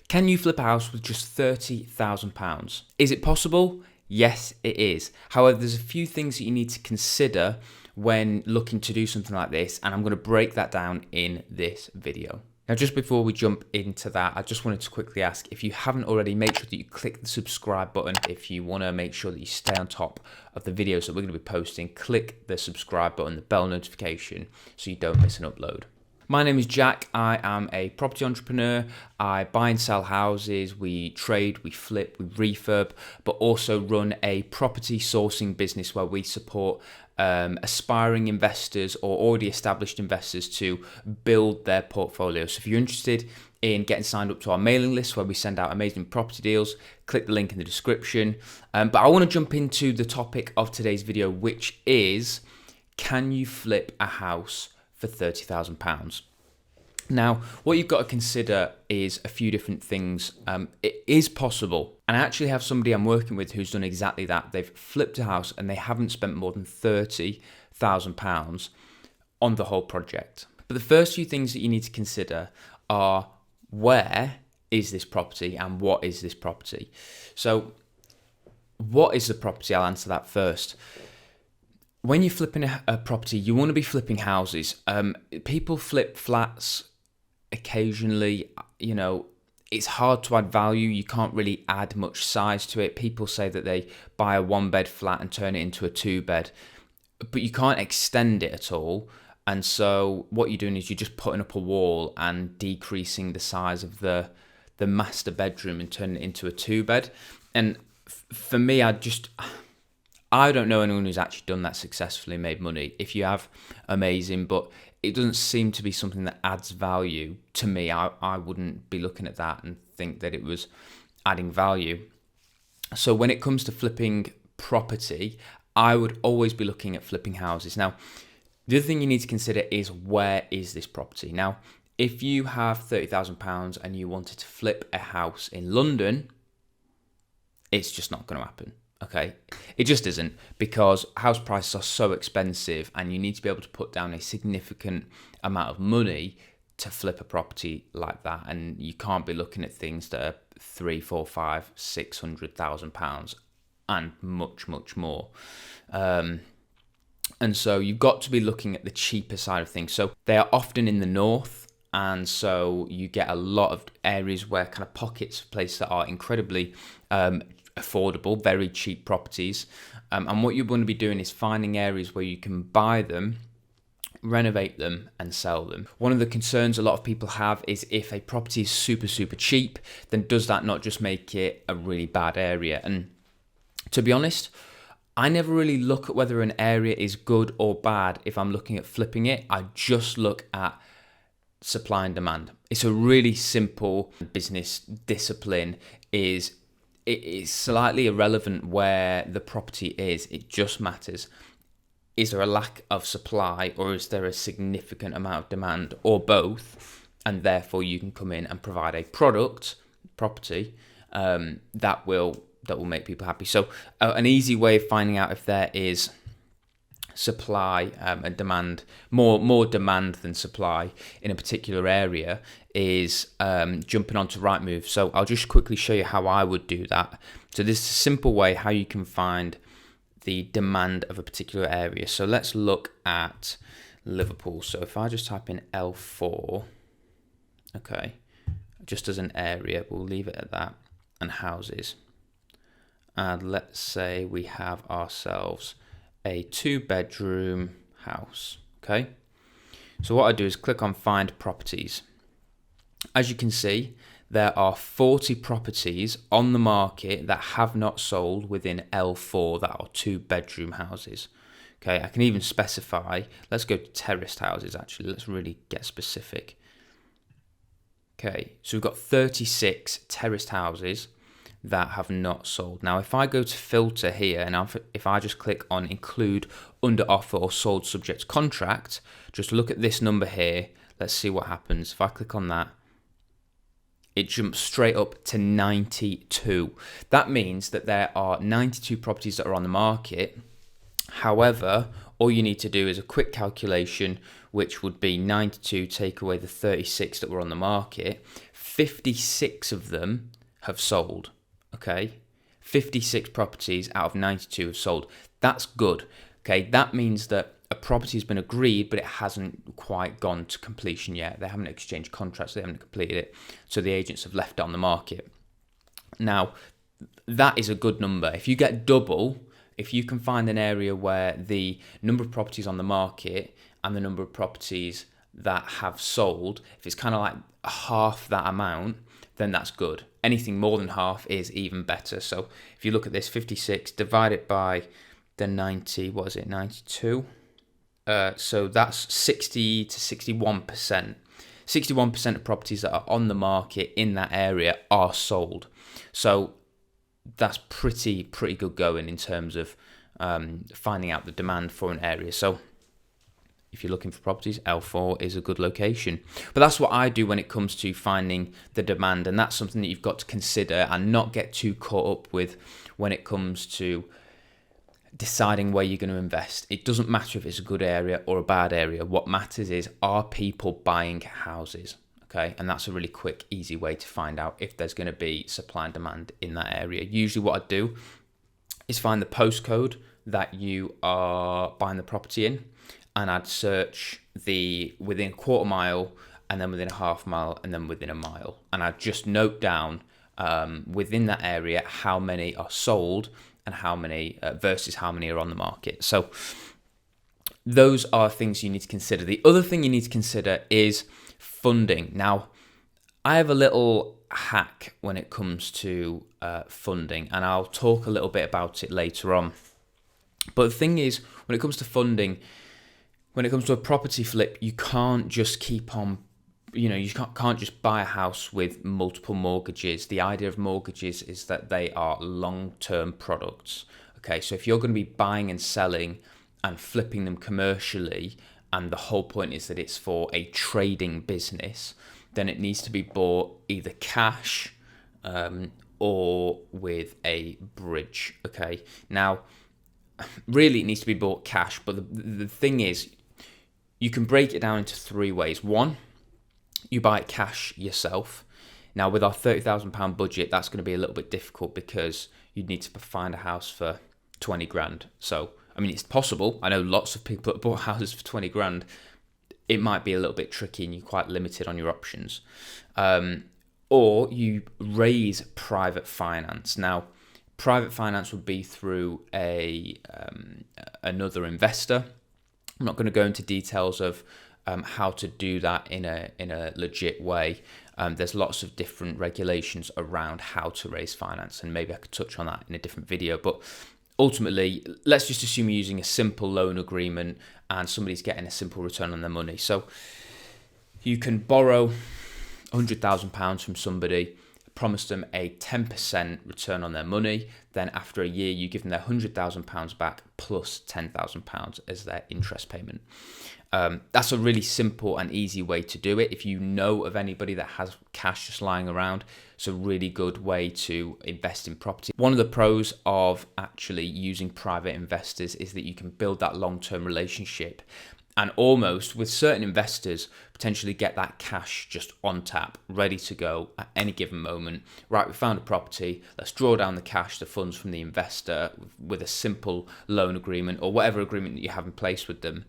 Can you flip a house with just £30,000? Is it possible? Yes, it is. However, there's a few things that you need to consider when looking to do something like this, and I'm going to break that down in this video. Now, just before we jump into that, I just wanted to quickly ask, if you haven't already, make sure that you click the subscribe button. If you want to make sure that you stay on top of the videos that we're going to be posting, click the subscribe button, the bell notification, so you don't miss an upload. My name is Jack. I am a property entrepreneur. I buy and sell houses. We trade, we flip, we refurb, but also run a property sourcing business where we support aspiring investors or already established investors to build their portfolio. So if you're interested in getting signed up to our mailing list where we send out amazing property deals, click the link in the description. But I want to jump into the topic of today's video, which is, can you flip a house for £30,000? Now, what you've got to consider is a few different things. It is possible, and I actually have somebody I'm working with who's done exactly that. They've flipped a house and they haven't spent more than £30,000 on the whole project. But the first few things that you need to consider are, where is this property and what is this property? So, what is the property? I'll answer that first. When you're flipping a property, you want to be flipping houses. People flip flats occasionally. You know, it's hard to add value. You can't really add much size to it. People say that they buy a 1-bed flat and turn it into a 2-bed, but you can't extend it at all. And so what you're doing is you're just putting up a wall and decreasing the size of the master bedroom and turning it into a 2-bed. And for me, I don't know anyone who's actually done that successfully, made money. If you have, amazing, but it doesn't seem to be something that adds value to me. I wouldn't be looking at that and think that it was adding value. So when it comes to flipping property, I would always be looking at flipping houses. Now, the other thing you need to consider is, where is this property? Now, if you have £30,000 and you wanted to flip a house in London, it's just not going to happen. Okay, it just isn't, because house prices are so expensive and you need to be able to put down a significant amount of money to flip a property like that, and you can't be looking at things that are £300,000, £400,000, £500,000, £600,000 and much more. And so you've got to be looking at the cheaper side of things. So they are often in the north, and so you get a lot of areas where kind of pockets of places that are incredibly affordable, very cheap properties. And what you want to be doing is finding areas where you can buy them, renovate them and sell them. One of the concerns a lot of people have is, if a property is super cheap, then does that not just make it a really bad area? And to be honest, I never really look at whether an area is good or bad if I'm looking at flipping it. I just look at supply and demand. It's a really simple business discipline. It is slightly irrelevant where the property is. It just matters, is there a lack of supply or is there a significant amount of demand, or both? And therefore you can come in and provide a property that will make people happy. So an easy way of finding out if there is supply and demand, more demand than supply in a particular area, is jumping onto Rightmove. So I'll just quickly show you how I would do that. So this is a simple way how you can find the demand of a particular area. So let's look at Liverpool. So if I just type in L4, okay, just as an area, we'll leave it at that, and houses. And let's say we have ourselves a 2-bedroom house, okay? So what I do is click on Find Properties. As you can see, there are 40 properties on the market that have not sold within L4 that are 2-bedroom houses. Okay, I can even specify, let's go to terraced houses actually, let's really get specific. Okay, so we've got 36 terraced houses that have not sold. Now, if I go to filter here, and if I just click on include under offer or sold subject to contract, just look at this number here. Let's see what happens. If I click on that, it jumps straight up to 92. That means that there are 92 properties that are on the market. However, all you need to do is a quick calculation, which would be 92 take away the 36 that were on the market. 56 of them have sold, okay? 56 properties out of 92 have sold. That's good, okay? That means that a property has been agreed, but it hasn't quite gone to completion yet. They haven't exchanged contracts, they haven't completed it, so the agents have left it on the market. Now, that is a good number. If you get double, if you can find an area where the number of properties on the market and the number of properties that have sold, if it's kind of like half that amount, then that's good. Anything more than half is even better. So if you look at this, 56, divide it by the 90, 92? So that's 60 to 61%. 61% of properties that are on the market in that area are sold. So that's pretty good going in terms of finding out the demand for an area. So if you're looking for properties, L4 is a good location. But that's what I do when it comes to finding the demand, and that's something that you've got to consider and not get too caught up with when it comes to deciding where you're going to invest. It doesn't matter if it's a good area or a bad area. What matters is, are people buying houses? Okay, and that's a really quick, easy way to find out if there's going to be supply and demand in that area. Usually what I do is find the postcode that you are buying the property in, and I'd search the within a quarter mile, and then within a half mile, and then within a mile. And I'd just note down within that area how many are sold and how many versus how many are on the market. So those are things you need to consider. The other thing you need to consider is funding. Now, I have a little hack when it comes to funding, and I'll talk a little bit about it later on. But the thing is, when it comes to funding, when it comes to a property flip, you can't just keep on, you can't just buy a house with multiple mortgages. The idea of mortgages is that they are long-term products. Okay, so if you're going to be buying and selling and flipping them commercially, and the whole point is that it's for a trading business, then it needs to be bought either cash or with a bridge. Okay, now really it needs to be bought cash, but the thing is, you can break it down into three ways. One, you buy it cash yourself. Now, with our £30,000 budget, that's going to be a little bit difficult because you'd need to find a house for 20 grand. So, I mean, it's possible. I know lots of people that bought houses for 20 grand. It might be a little bit tricky and you're quite limited on your options. Or you raise private finance. Now, private finance would be through another investor. I'm not going to go into details of how to do that in a legit way. There's lots of different regulations around how to raise finance, and maybe I could touch on that in a different video. But ultimately, let's just assume you're using a simple loan agreement and somebody's getting a simple return on their money. So you can borrow £100,000 from somebody, promise them a 10% return on their money. Then after a year, you give them their £100,000 back plus £10,000 as their interest payment. That's a really simple and easy way to do it. If you know of anybody that has cash just lying around, it's a really good way to invest in property. One of the pros of actually using private investors is that you can build that long-term relationship, and almost with certain investors potentially get that cash just on tap, ready to go at any given moment. Right, we found a property, let's draw down the cash, the funds from the investor with a simple loan agreement or whatever agreement that you have in place with them.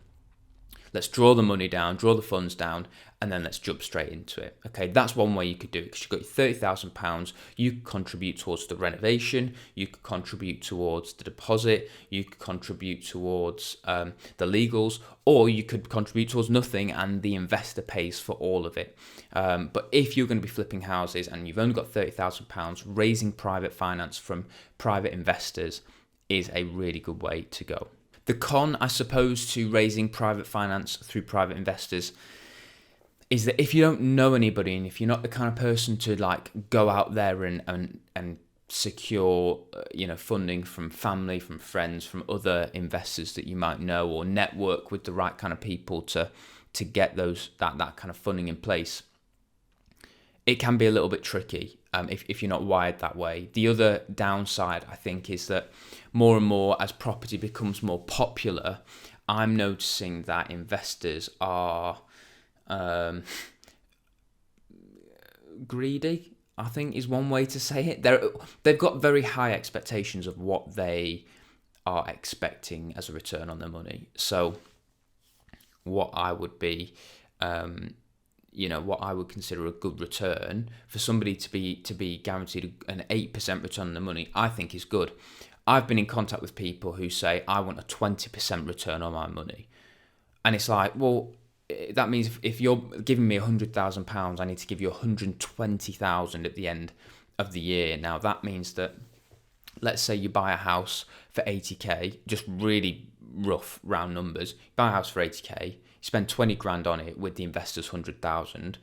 Let's draw the money down, draw the funds down, and then let's jump straight into it. Okay, that's one way you could do it, because you've got your £30,000. You could contribute towards the renovation, you could contribute towards the deposit, you could contribute towards the legals, or you could contribute towards nothing and the investor pays for all of it. But if you're going to be flipping houses and you've only got £30,000, raising private finance from private investors is a really good way to go. The con, I suppose, to raising private finance through private investors is that if you don't know anybody, and if you're not the kind of person to like go out there and secure funding from family, from friends, from other investors that you might know, or network with the right kind of people to get that kind of funding in place, it can be a little bit tricky if you're not wired that way. The other downside, I think, is that more and more as property becomes more popular, I'm noticing that investors are greedy, I think is one way to say it. They've got very high expectations of what they are expecting as a return on their money. So what I would be, what I would consider a good return for somebody to be guaranteed an 8% return on their money, I think is good. I've been in contact with people who say, I want a 20% return on my money. And it's like, well, that means if you're giving me £100,000, I need to give you 120,000 at the end of the year. Now that means that, let's say you buy a house for 80k, just really rough round numbers. You buy a house for 80k, you spend 20 grand on it with the investor's 100,000.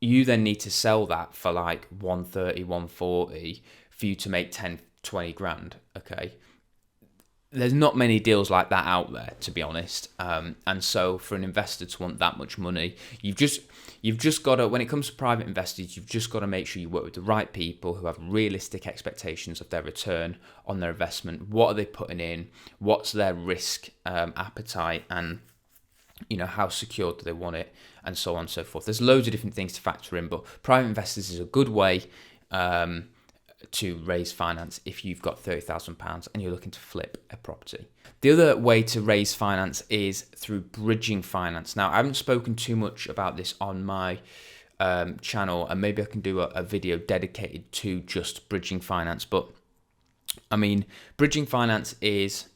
You then need to sell that for like 130, 140 for you to make 10, 20 grand. Okay. There's not many deals like that out there, to be honest. And so for an investor to want that much money, you've just got to, when it comes to private investors, you've just got to make sure you work with the right people who have realistic expectations of their return on their investment. What are they putting in? What's their risk appetite? And, how secure do they want it? And so on and so forth. There's loads of different things to factor in, but private investors is a good way to raise finance if you've got £30,000 and you're looking to flip a property. The other way to raise finance is through bridging finance. Now, I haven't spoken too much about this on my channel, and maybe I can do a video dedicated to just bridging finance. But I mean, bridging finance is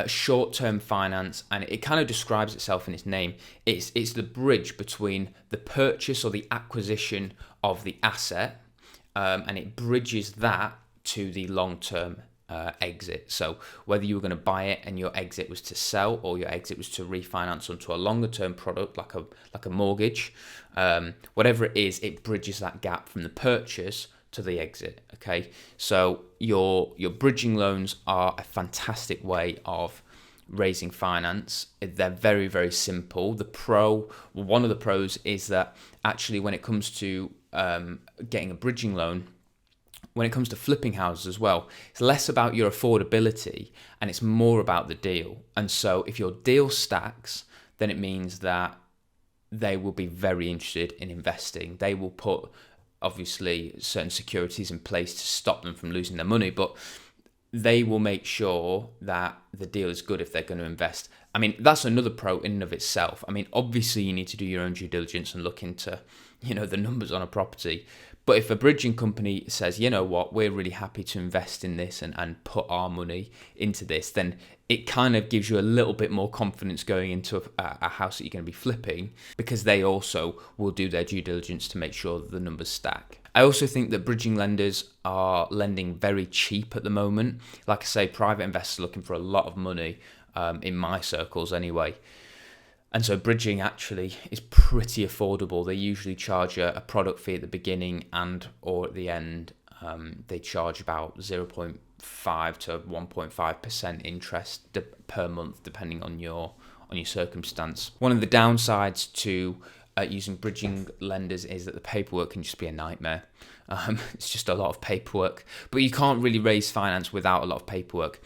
short-term finance, and it kind of describes itself in its name. It's the bridge between the purchase or the acquisition of the asset, and it bridges that to the long-term exit. So whether you were going to buy it and your exit was to sell, or your exit was to refinance onto a longer-term product like a mortgage, whatever it is, it bridges that gap from the purchase to the exit. Okay, so your bridging loans are a fantastic way of raising finance. They're very, very simple. One of the pros is that actually when it comes to getting a bridging loan, when it comes to flipping houses as well, it's less about your affordability and it's more about the deal. And so if your deal stacks, then it means that they will be very interested in investing. They will put obviously certain securities in place to stop them from losing their money, but they will make sure that the deal is good if they're going to invest. I mean, that's another pro in and of itself. I mean, obviously you need to do your own due diligence and look into, the numbers on a property. But if a bridging company says, you know what, we're really happy to invest in this and put our money into this, then it kind of gives you a little bit more confidence going into a house that you're going to be flipping, because they also will do their due diligence to make sure that the numbers stack. I also think that bridging lenders are lending very cheap at the moment. Like I say, private investors are looking for a lot of money, in my circles anyway. And so bridging actually is pretty affordable. They usually charge a product fee at the beginning or at the end. They charge about 0.5 to 1.5% interest per month, depending on your circumstance. One of the downsides to using bridging lenders is that the paperwork can just be a nightmare. It's just a lot of paperwork, but you can't really raise finance without a lot of paperwork.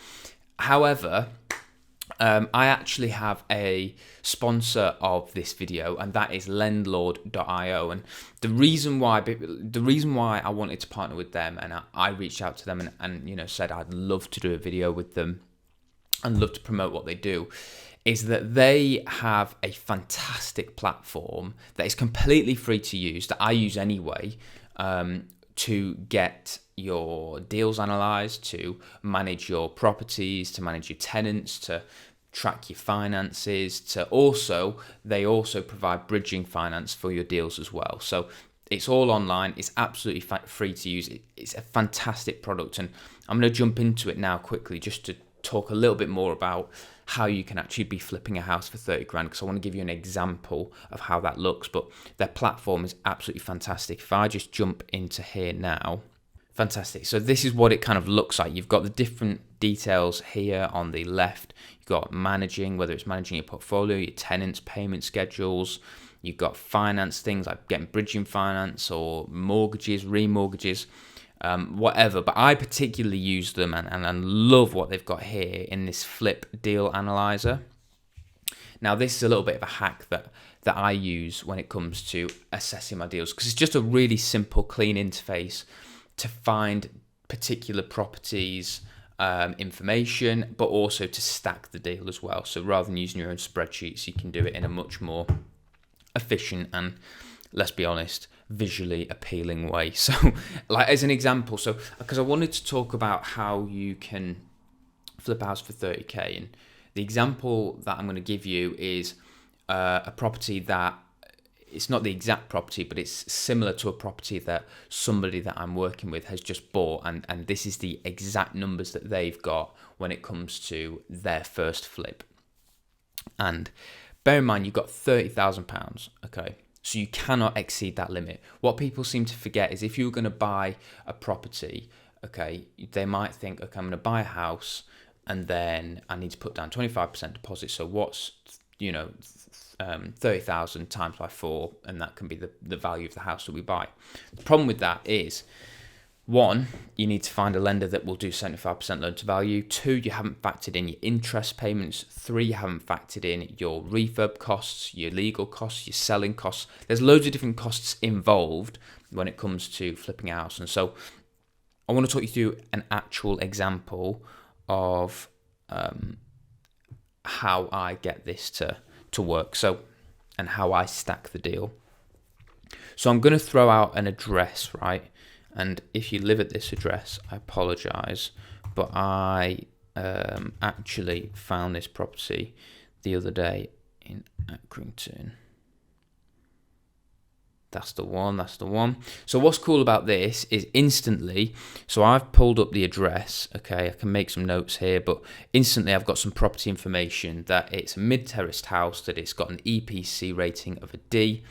However, I actually have a sponsor of this video, and that is Landlordio. And the reason why I wanted to partner with them, and I reached out to them and said I'd love to do a video with them and love to promote what they do, is that they have a fantastic platform that is completely free to use, that I use anyway, to get your deals analyzed, to manage your properties, to manage your tenants, to track your finances, they also provide bridging finance for your deals as well. So it's all online. It's absolutely free to use. It's a fantastic product, and I'm going to jump into it now quickly just to talk a little bit more about how you can actually be flipping a house for 30 grand, because I want to give you an example of how that looks. But their platform is absolutely fantastic. If I just jump into here now, fantastic. So this is what it kind of looks like. You've got the different details here on the left. You've got managing, whether it's managing your portfolio, your tenants, payment schedules. You've got finance things like getting bridging finance or mortgages, remortgages, whatever. But I particularly use them and love what they've got here in this FlipDeal Analyzer. Now, this is a little bit of a hack that that I use when it comes to assessing my deals, because it's just a really simple, clean interface to find particular properties, information, but also to stack the deal as well. So rather than using your own spreadsheets, you can do it in a much more efficient and, let's be honest, visually appealing way. So like as an example, so because I wanted to talk about how you can flip a house for 30k, and the example that I'm going to give you is a property that it's not the exact property, but it's similar to a property that somebody that I'm working with has just bought, and this is the exact numbers that they've got when it comes to their first flip. And bear in mind, you've got £30,000, okay? So you cannot exceed that limit. What people seem to forget is if you're going to buy a property, okay, they might think, okay, I'm going to buy a house and then I need to put down 25% deposit. So what's, 30,000 times by 4, and that can be the value of the house that we buy. The problem with that is, 1, you need to find a lender that will do 75% loan to value. 2, you haven't factored in your interest payments. 3, you haven't factored in your refurb costs, your legal costs, your selling costs. There's loads of different costs involved when it comes to flipping a house. And so I want to talk you through an actual example of how I get this to work, so, and how I stack the deal. So I'm going to throw out an address, right? And if you live at this address, I apologize, but I actually found this property the other day in Accrington. That's the one. So what's cool about this is instantly, so I've pulled up the address, okay, I can make some notes here, but instantly I've got some property information that it's a mid-terraced house, that it's got an EPC rating of a D.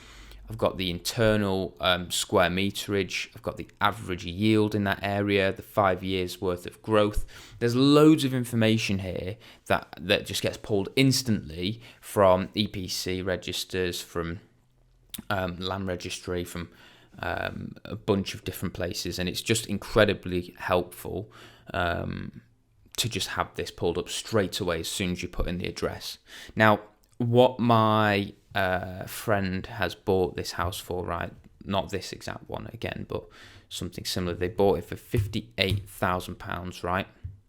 I've got the internal square meterage, I've got the average yield in that area, the 5 years worth of growth. There's loads of information here that just gets pulled instantly from EPC registers, from land registry, from a bunch of different places, and it's just incredibly helpful to just have this pulled up straight away as soon as you put in the address. Now, what my friend has bought this house for, right, not this exact one again, but something similar, they bought it for £58,000, right,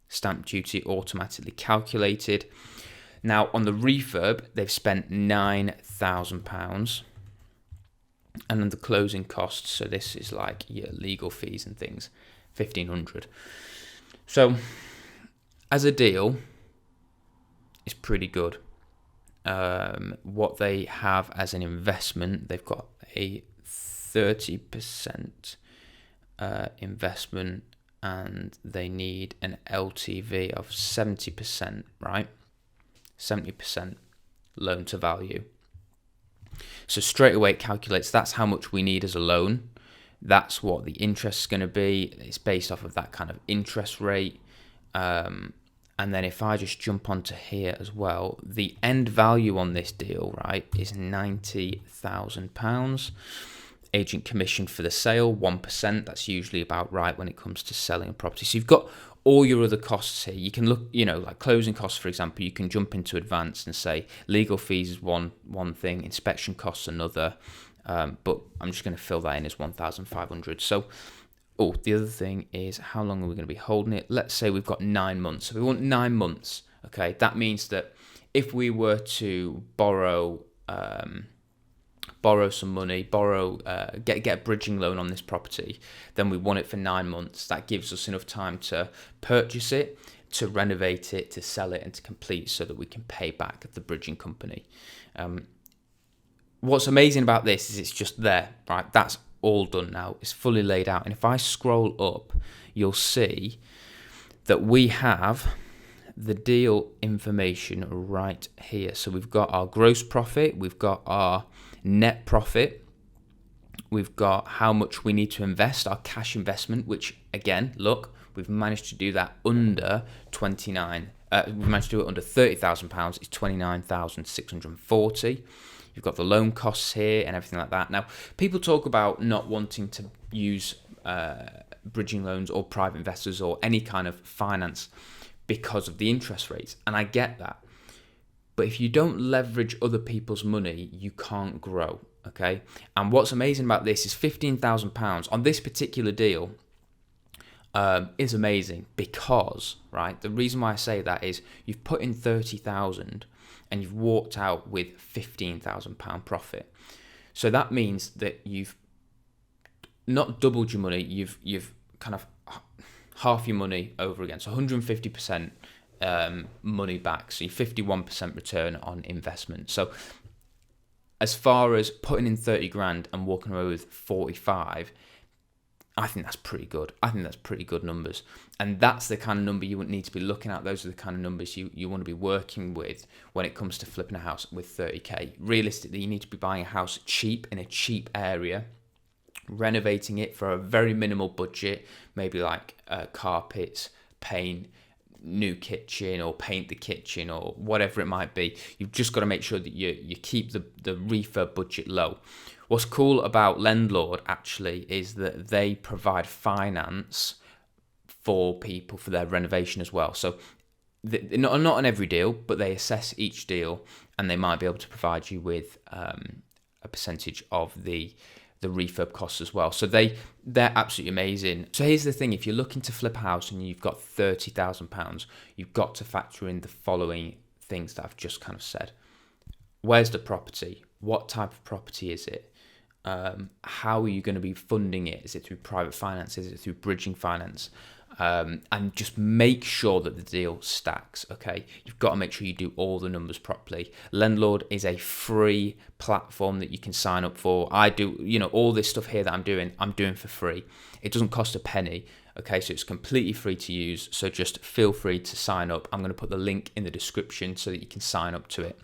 stamp duty automatically calculated. Now on the refurb they've spent £9,000, and then the closing costs, so this is like your legal fees and things, 1,500. So as a deal, it's pretty good. What they have as an investment, they've got a 30% investment, and they need an LTV of 70%, right? 70% loan to value. So straight away it calculates that's how much we need as a loan. That's what the interest is going to be. It's based off of that kind of interest rate. And then if I just jump onto here as well, the end value on this deal, right, is £90,000. Agent commission for the sale, 1%. That's usually about right when it comes to selling a property. So you've got all your other costs here. You can look, like closing costs, for example, you can jump into advanced and say legal fees is one thing, inspection costs another, but I'm just going to fill that in as 1,500. So, the other thing is, how long are we going to be holding it? Let's say we've got 9 months. So we want 9 months, okay? That means that if we were to borrow some money, get a bridging loan on this property, then we want it for 9 months. That gives us enough time to purchase it, to renovate it, to sell it, and to complete, so that we can pay back the bridging company. What's amazing about this is it's just there, right? That's all done now. It's fully laid out. And if I scroll up, you'll see that we have the deal information right here. So we've got our gross profit, we've got our net profit, we've got how much we need to invest, our cash investment, which again, look, we've managed to do that under we've managed to do it under £30,000. It's 29,640. You've got the loan costs here and everything like that. Now, people talk about not wanting to use bridging loans or private investors, or any kind of finance, because of the interest rates, and I get that. But if you don't leverage other people's money, you can't grow, okay? And what's amazing about this is £15,000 on this particular deal is amazing because, right, the reason why I say that is you've put in 30,000 and you've walked out with £15,000 profit. So that means that you've not doubled your money, you've kind of half your money over again. So 150% money back. So your 51% return on investment. So as far as putting in 30 grand and walking away with 45, I think that's pretty good. I think that's pretty good numbers. And that's the kind of number you would need to be looking at. Those are the kind of numbers you want to be working with when it comes to flipping a house with 30k. Realistically, you need to be buying a house cheap in a cheap area, renovating it for a very minimal budget, maybe like carpets, paint, new kitchen, or paint the kitchen, or whatever it might be. You've just got to make sure that you keep the refurb budget low. What's cool about Landlord actually is that they provide finance for people for their renovation as well. So not on every deal, but they assess each deal and they might be able to provide you with a percentage of the refurb costs as well. So they're absolutely amazing. So here's the thing, if you're looking to flip a house and you've got £30,000, you've got to factor in the following things that I've just kind of said. Where's the property? What type of property is it? How are you going to be funding it? Is it through private finance? Is it through bridging finance? And just make sure that the deal stacks, okay? You've got to make sure you do all the numbers properly. Landlord is a free platform that you can sign up for. I do, all this stuff here that I'm doing for free. It doesn't cost a penny, okay? So it's completely free to use. So just feel free to sign up. I'm going to put the link in the description so that you can sign up to it.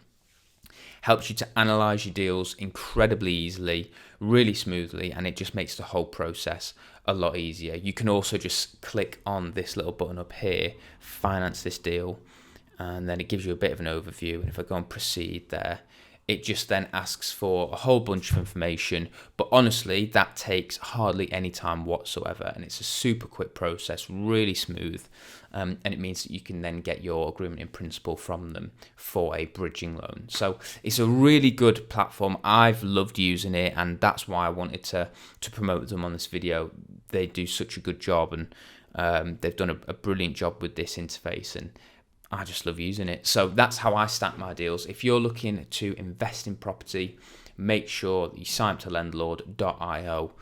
Helps you to analyze your deals incredibly easily, really smoothly, and it just makes the whole process a lot easier. You can also just click on this little button up here, finance this deal, and then it gives you a bit of an overview. And if I go and proceed there, it just then asks for a whole bunch of information, but honestly, that takes hardly any time whatsoever, and it's a super quick process, really smooth, and it means that you can then get your agreement in principle from them for a bridging loan. So it's a really good platform. I've loved using it, and that's why I wanted to promote them on this video. They do such a good job, and they've done a brilliant job with this interface, and I just love using it. So that's how I stack my deals. If you're looking to invest in property, make sure that you sign up to landlord.io.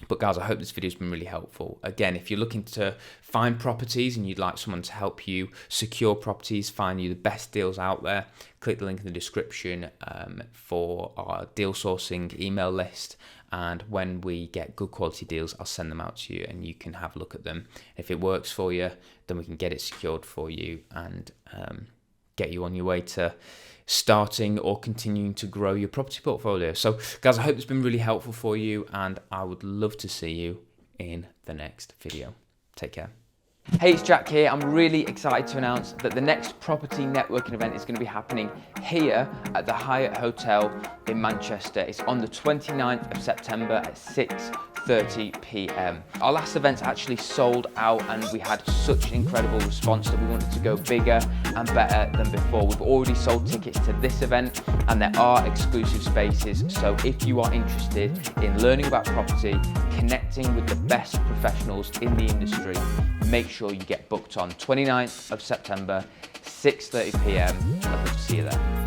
But guys, I hope this video has been really helpful. Again, if you're looking to find properties and you'd like someone to help you secure properties, find you the best deals out there, click the link in the description for our deal sourcing email list. And when we get good quality deals, I'll send them out to you and you can have a look at them. If it works for you, then we can get it secured for you and get you on your way to starting or continuing to grow your property portfolio. So guys, I hope it's been really helpful for you, and I would love to see you in the next video. Take care. Hey, it's Jack here. I'm really excited to announce that the next property networking event is going to be happening here at the Hyatt Hotel in Manchester. It's on the 29th of September at 6:30 p.m. Our last event's actually sold out, and we had such an incredible response that we wanted to go bigger and better than before. We've already sold tickets to this event, and there are exclusive spaces. So if you are interested in learning about property, connecting with the best professionals in the industry, make sure you get booked on 29th of September, 6:30 p.m. I'd love to see you there.